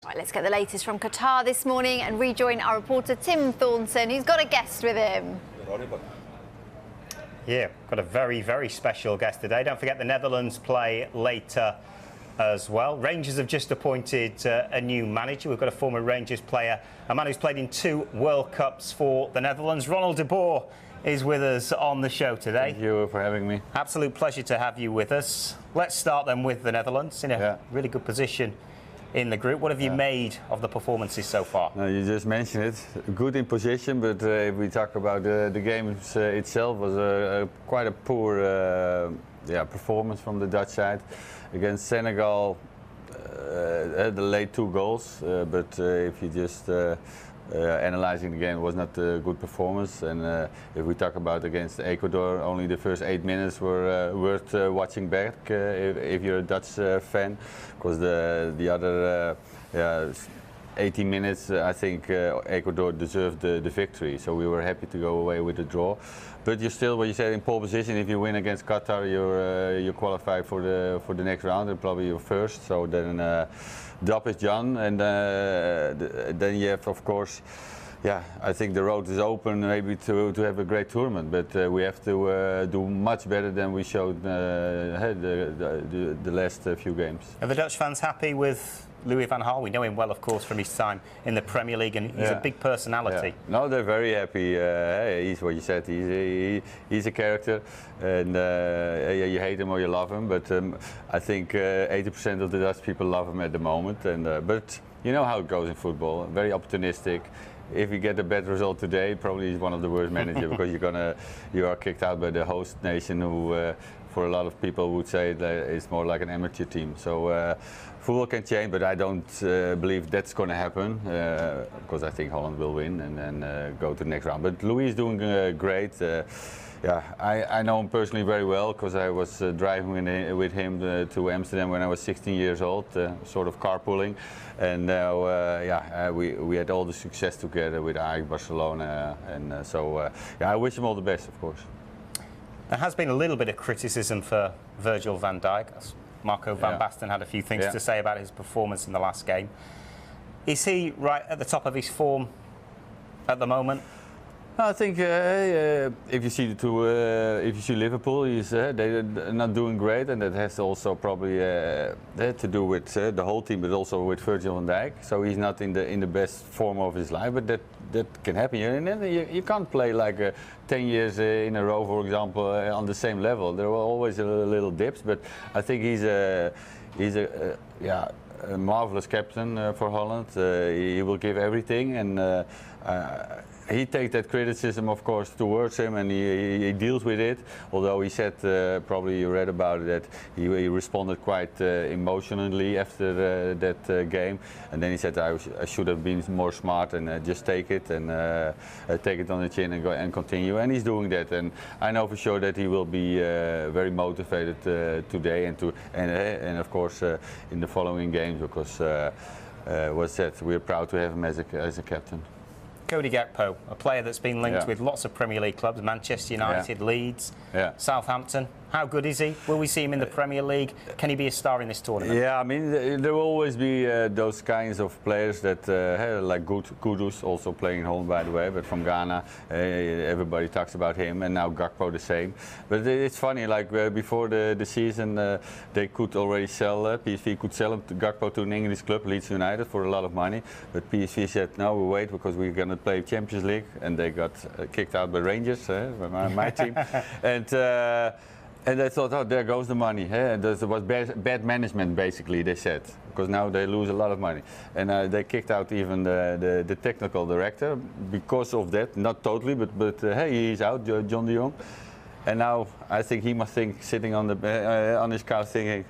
Right, let's get the latest from Qatar this morning and rejoin our reporter Tim Thornton, who's got a guest with him. Yeah, got a very, very special guest today. Don't forget the Netherlands play later as well. Rangers have just appointed a new manager. We've got a former Rangers player, a man who's played in 2 World Cups for the Netherlands. Ronald de Boer is with us on the show today. Thank you for having me. Absolute pleasure to have you with us. Let's start then with the Netherlands in a really good position in the group. What have you made of the performances so far? No, you just mentioned it. Good in position, but if we talk about the game itself, was quite a poor performance from the Dutch side against Senegal. The late 2 goals, but if you just analyzing the game, it was not a good performance. And if we talk about against Ecuador, only the first 8 minutes were worth watching back if you're a Dutch fan, because the other 18 minutes, I think Ecuador deserved the victory. So we were happy to go away with the draw. But you're still, what you said, in pole position. If you win against Qatar, you qualify for the next round, and probably you're first. So then the up is done, and then you have, of course, I think the road is open maybe to have a great tournament. But we have to do much better than we showed the last few games. Are the Dutch fans happy with Louis van Gaal? We know him well, of course, from his time in the Premier League, and he's a big personality. Yeah. No, they're very happy. He's what you said. He's a character, and you hate him or you love him. But I think 80% of the Dutch people love him at the moment. And but you know how it goes in football. Very opportunistic. If you get a bad result today, probably he's one of the worst managers because you are kicked out by the host nation, who for a lot of people would say that it's more like an amateur team. So football can change, but I don't believe that's going to happen, because I think Holland will win and then go to the next round. But Louis is doing great. I know him personally very well, because I was driving with him to Amsterdam when I was 16 years old, sort of carpooling. And now, we had all the success together with Ajax, Barcelona, and so I wish him all the best, of course. There has been a little bit of criticism for Virgil van Dijk. Marco van Basten had a few things to say about his performance in the last game. Is he right at the top of his form at the moment? I think if you see Liverpool, they're not doing great, and that has also probably to do with the whole team, but also with Virgil van Dijk. So he's not in the best form of his life, but that can happen. You can't play like 10 years in a row, for example, on the same level. There were always little dips, but I think he's a marvelous captain for Holland. He will give everything, and he takes that criticism, of course, towards him, and he deals with it. Although he said, probably you read about it, that he responded quite emotionally after that game. And then he said, I should have been more smart and just take it and take it on the chin and go and continue. And he's doing that. And I know for sure that he will be very motivated today and of course in the following games, because we're proud to have him as a captain. Cody Gakpo, a player that's been linked with lots of Premier League clubs, Manchester United, Leeds, Southampton. How good is he? Will we see him in the Premier League? Can he be a star in this tournament? Yeah, I mean, there will always be those kinds of players that, like Kudus, also playing in Holland, by the way, but from Ghana. Everybody talks about him, and now Gakpo the same. But it's funny, like before the season, they could already sell, PSV could sell him to Gakpo to an English club, Leeds United, for a lot of money. But PSV said, no, we wait, because we're going to play Champions League, and they got kicked out by Rangers, my team. And they thought, oh, there goes the money. There was bad management, basically, they said, because now they lose a lot of money. And they kicked out even the technical director because of that. Not totally, but hey, he's out, John de Jong. And now I think he must think, sitting on his couch, thinking,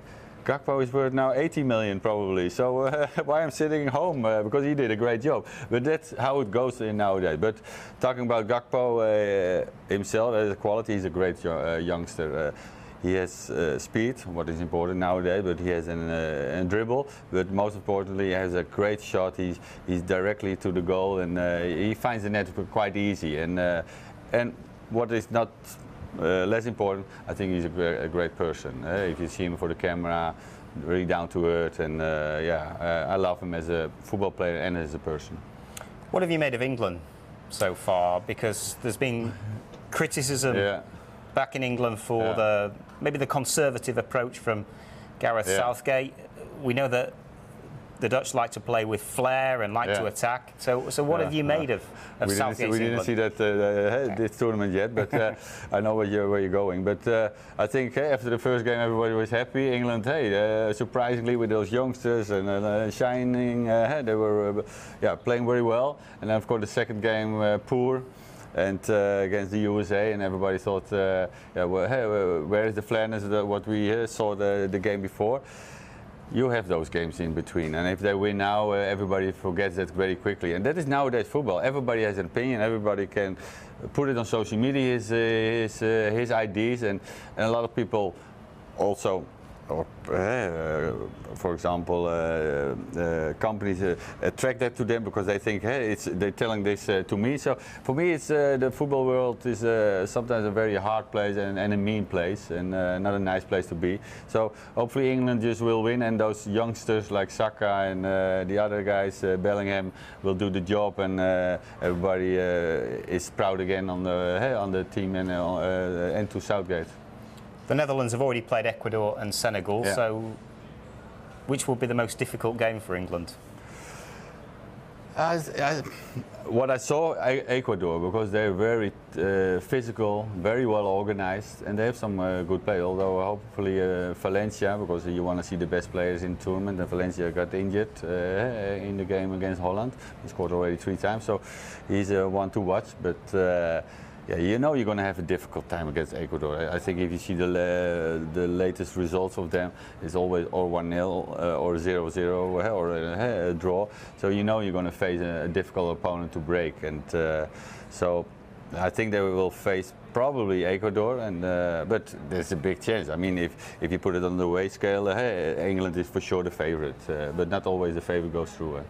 Gakpo is worth now 80 million probably, so why I'm sitting home, because he did a great job. But that's how it goes nowadays. But talking about Gakpo himself as a quality, he's a great youngster. He has speed, what is important nowadays, but he has a dribble. But most importantly, he has a great shot. He's directly to the goal, and he finds the net quite easy. And what is not less important, I think he's a great person. If you see him for the camera, really down to earth, and I love him as a football player and as a person. What have you made of England so far? Because there's been criticism back in England for maybe the conservative approach from Gareth Southgate. We know that the Dutch like to play with flair and like to attack. So what have you made of Southgate's We didn't see that this tournament yet, but I know where you're going. But I think after the first game, everybody was happy. England, surprisingly with those youngsters and shining, they were playing very well. And then of course the second game, poor. And against the USA, and everybody thought, where is the flairness of what we saw the game before? You have those games in between, and if they win now, everybody forgets that very quickly. And that is nowadays football. Everybody has an opinion. Everybody can put it on social media, his ideas, and a lot of people also. Or, for example, companies attract that to them because they think, hey, they're telling this to me. So for me, it's the football world is sometimes a very hard place and a mean place, and not a nice place to be. So hopefully England just will win, and those youngsters like Saka and the other guys, Bellingham, will do the job, and everybody is proud again on the team and to Southgate. The Netherlands have already played Ecuador and Senegal, so which will be the most difficult game for England? What I saw, Ecuador, because they're very physical, very well organized, and they have some good players. Although hopefully Valencia, because you want to see the best players in the tournament, and Valencia got injured in the game against Holland. He scored already 3 times, so he's one to watch. But you know you're going to have a difficult time against Ecuador. I think if you see the latest results of them, it's always or 1-0 or 0-0 or a draw. So you know you're going to face a difficult opponent to break. And so I think they will face probably Ecuador, but there's a big chance. I mean, if you put it on the weight scale, England is for sure the favorite, but not always the favorite goes through.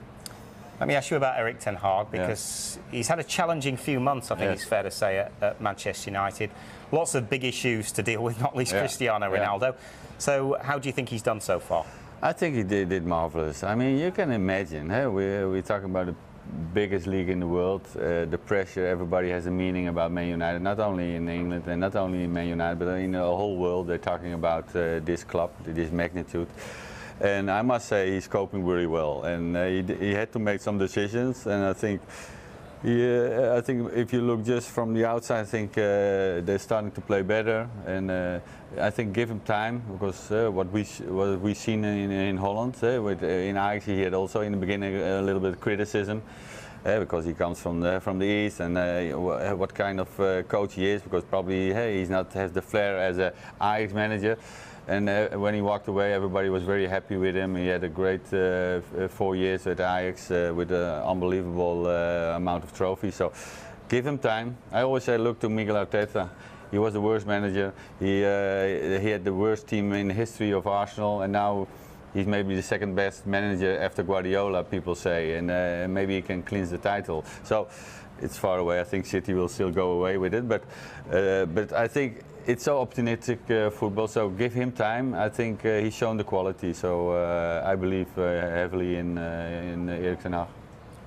Let me ask you about Erik ten Hag, because he's had a challenging few months, I think it's fair to say, at Manchester United. Lots of big issues to deal with, not least Cristiano Ronaldo. So how do you think he's done so far? I think he did marvellous. I mean, you can imagine, we're talking about the biggest league in the world, the pressure, everybody has a meaning about Man United, not only in England and not only in Man United, but in the whole world they're talking about this club, this magnitude. And I must say he's coping very well, and he had to make some decisions, and I think if you look just from the outside, I think they're starting to play better, and I think give him time, because what we've seen in Holland, in Ajax, he had also in the beginning a little bit of criticism. Because he comes from the east, and what kind of coach he is, because probably he's not has the flair as an Ajax manager. And when he walked away, everybody was very happy with him. He had a great 4 years at Ajax with an unbelievable amount of trophies. So give him time. I always say, look to Miguel Arteta. He was the worst manager. He had the worst team in the history of Arsenal, and now he's maybe the second best manager after Guardiola, people say, and maybe he can clinch the title. So it's far away. I think City will still go away with it, but I think it's so optimistic football. So give him time. I think he's shown the quality. So I believe heavily in Erik ten Hag.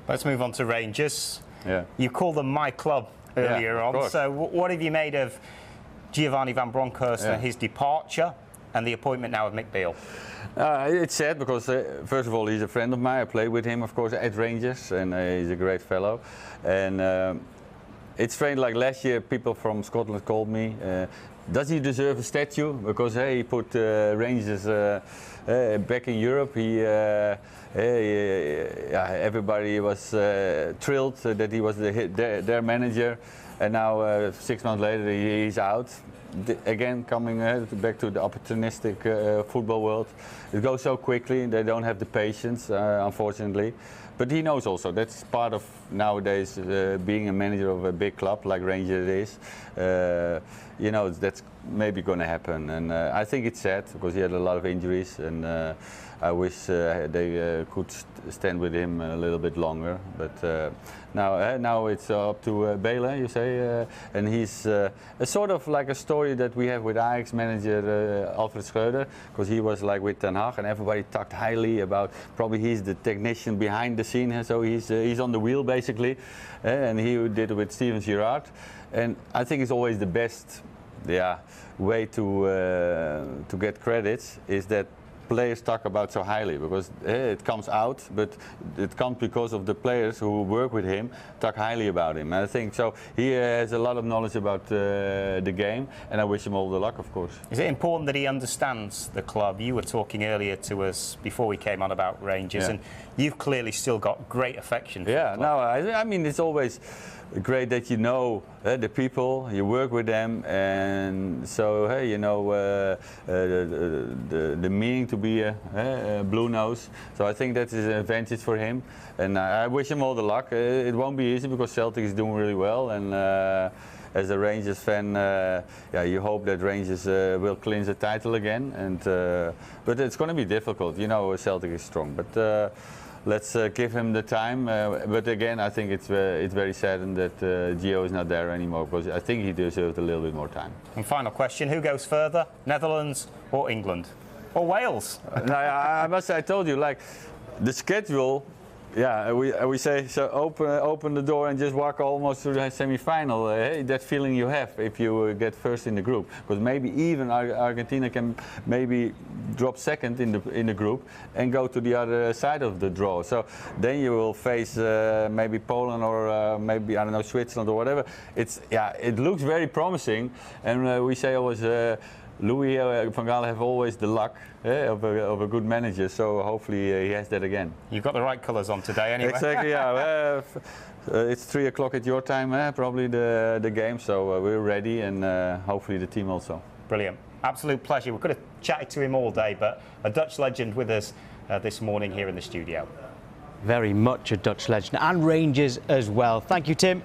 Let's move on to Rangers. Yeah. You called them my club earlier on. So what have you made of Giovanni van Bronckhorst and his departure, and the appointment now of Mick Beale? It's sad because, first of all, he's a friend of mine. I played with him, of course, at Rangers, and he's a great fellow. And it's strange, like last year, people from Scotland called me, does he deserve a statue? Because he put Rangers back in Europe. Everybody was thrilled that he was their manager. And now, 6 months later, he's out. Again, coming back to the opportunistic football world. It goes so quickly, they don't have the patience, unfortunately. But he knows also that's part of nowadays being a manager of a big club like Rangers is. You know, that's maybe going to happen. And I think it's sad because he had a lot of injuries, and I wish they could stand with him a little bit longer. But now it's up to Beale, you say, and he's a sort of like a story that we have with Ajax manager Alfred Schreuder, because he was like with Ten Hag, and everybody talked highly about. Probably he's the technician behind the scene, so he's on the wheel basically, and he did it with Steven Gerrard, and I think it's always the best, way to get credits is that players talk about so highly, because it comes out, but it comes because of the players who work with him talk highly about him. And I think so. He has a lot of knowledge about the game, and I wish him all the luck, of course. Is it important that he understands the club? You were talking earlier to us before we came on about Rangers, and you've clearly still got great affection for the club. No, I mean, it's always great that you know the people, you work with them, and so you know the meaning to be a blue nose. So I think that is an advantage for him, and I wish him all the luck. It won't be easy because Celtic is doing really well, and as a Rangers fan, you hope that Rangers will clinch the title again. And but it's going to be difficult. You know, Celtic is strong, but. Let's give him the time, but again, I think it's very saddened that Gio is not there anymore, because I think he deserved a little bit more time. And final question: who goes further, Netherlands or England, or Wales? No, I must say, I told you, like the schedule. Yeah, we say so. Open the door and just walk almost to the semi-final. That feeling you have if you get first in the group, because maybe even Argentina can maybe drop second in the group and go to the other side of the draw. So then you will face maybe Poland or maybe, I don't know, Switzerland or whatever. It looks very promising, and we say always. Louis van Gaal have always the luck of a good manager, so hopefully he has that again. You've got the right colours on today anyway. Exactly, yeah. It's 3 o'clock at your time, probably the game, so we're ready, and hopefully the team also. Brilliant. Absolute pleasure. We could have chatted to him all day, but a Dutch legend with us this morning here in the studio. Very much a Dutch legend, and Rangers as well. Thank you, Tim.